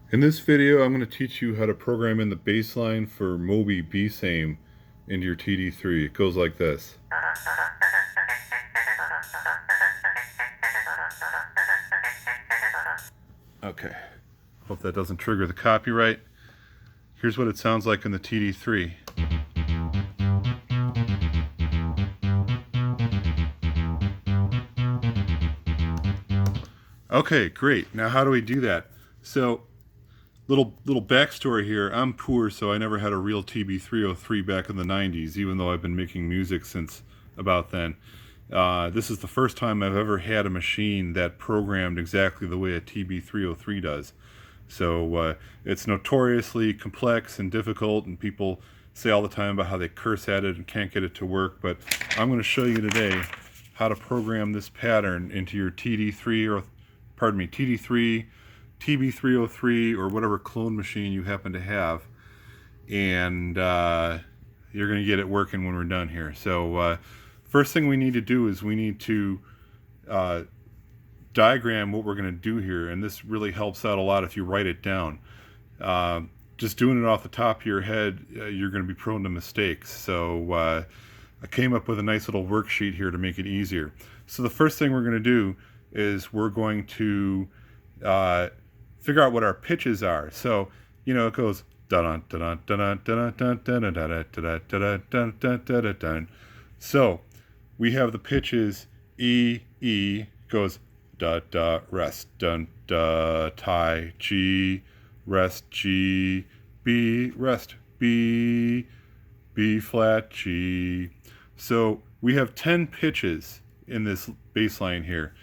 In this video, I'm going to teach you how to program in the bassline for Moby Besame into your TD-3. It goes like this. Okay, hope that doesn't trigger the copyright. Here's what it sounds like in the TD-3. Okay, great. Now how do we do that? So, little backstory here. I'm poor, so I never had a real TB-303 back in the 90s, even though I've been making music since about then. This is the first time I've ever had a machine that programmed exactly the way a TB-303 does. So it's notoriously complex and difficult, and people say all the time about how they curse at it and can't get it to work, but I'm going to show you today how to program this pattern into your TD-3, TB-303, or whatever clone machine you happen to have, and you're going to get it working when we're done here. So first thing we need to do is we need to diagram what we're going to do here, and this really helps out a lot if you write it down. Just doing it off the top of your head, you're going to be prone to mistakes. So I came up with a nice little worksheet here to make it easier. So the first thing we're going to do is we're going to figure out what our pitches are. So, you know, it goes dun dun dun dun dun dun dun dun dun dun dun dun dun dun. So we have the pitches E, E, goes da da, rest, dun da, tie, G, rest, G, B, rest, B, B flat, G. So we have 10 pitches in this bass line here.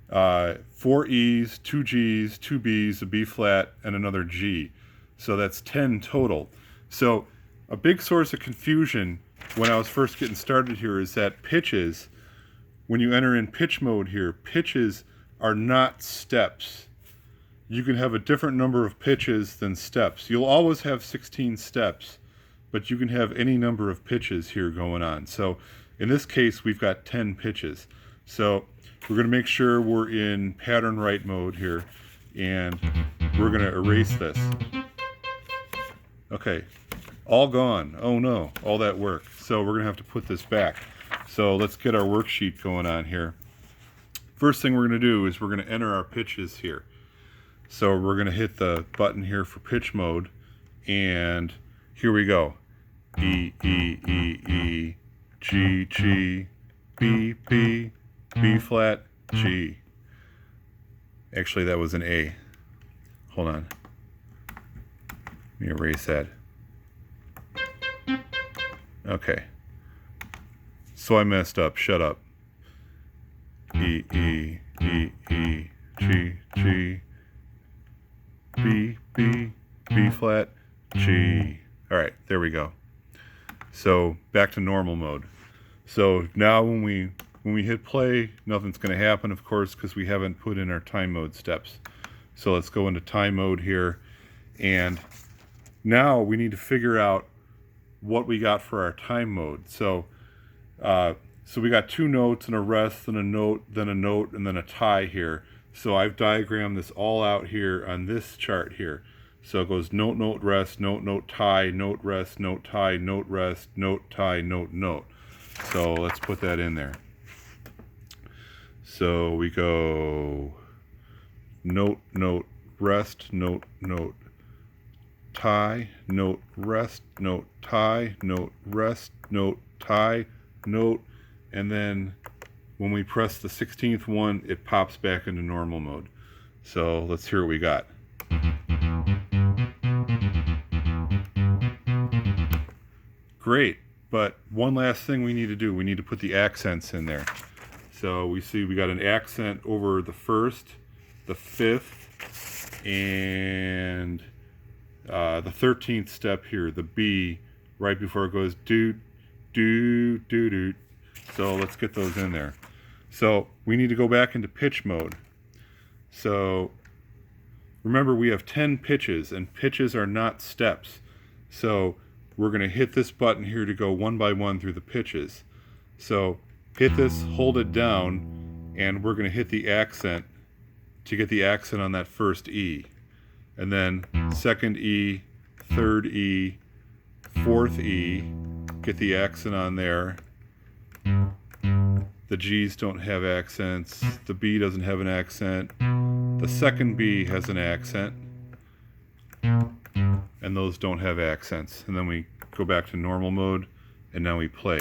4 E's, 2 G's, 2 B's, a B flat, and another G. So that's 10 total. So a big source of confusion when I was first getting started here is that pitches, when you enter in pitch mode here, pitches are not steps. You can have a different number of pitches than steps. You'll always have 16 steps, but you can have any number of pitches here going on. So in this case, we've got 10 pitches. So we're going to make sure we're in pattern write mode here, and we're going to erase this. Okay, all gone. Oh no, all that work. So we're going to have to put this back. So let's get our worksheet going on here. First thing we're going to do is we're going to enter our pitches here. So we're going to hit the button here for pitch mode, and here we go. E, E, E, E, G, G, B, B, B flat, G. Actually, that was an A. Hold on. Let me erase that. Okay. So I messed up. Shut up. E, E, E, E, G, G, B, B, B flat, G. All right, there we go. So back to normal mode. So now when we hit play, nothing's going to happen, of course, because we haven't put in our time mode steps. So let's go into time mode here, and now we need to figure out what we got for our time mode. So we got 2 notes and a rest, and a note, then a note, and then a tie here. So I've diagrammed this all out here on this chart here. So it goes note, note, rest, note, note, tie, note, rest, note, tie, note, rest, note, tie, note, note. So let's put that in there. So we go note, note, rest, note, note, tie, note, rest, note, tie, note, rest, note, tie, note, and then when we press the 16th one, it pops back into normal mode. So let's hear what we got. Great, but one last thing we need to do, we need to put the accents in there. So we see we got an accent over the 1st, the 5th, and the 13th step here, the B, right before it goes doot, doot, doot, doot. So let's get those in there. So we need to go back into pitch mode. So remember, we have 10 pitches, and pitches are not steps. So we're going to hit this button here to go one by one through the pitches. So hit this, hold it down, and we're going to hit the accent to get the accent on that first E. and then second E, third E, fourth E, get the accent on there. The G's don't have accents, the B doesn't have an accent, the second B has an accent, and those don't have accents. And then we go back to normal mode, and now we play.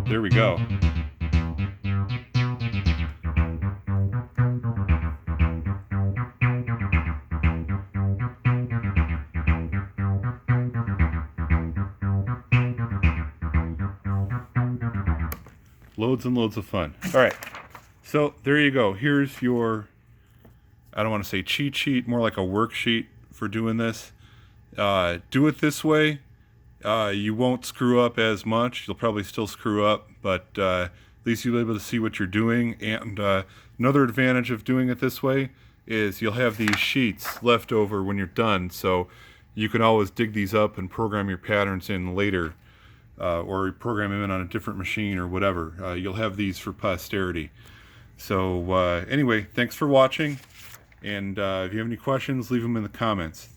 There we go. Loads and loads of fun. All right, so there you go. Here's your, I don't want to say cheat sheet, more like a worksheet for doing this. Do it this way. You won't screw up as much. You'll probably still screw up, but at least you'll be able to see what you're doing. And another advantage of doing it this way is you'll have these sheets left over when you're done, so you can always dig these up and program your patterns in later. Or program them in on a different machine or whatever. You'll have these for posterity. So anyway, thanks for watching, and if you have any questions, leave them in the comments.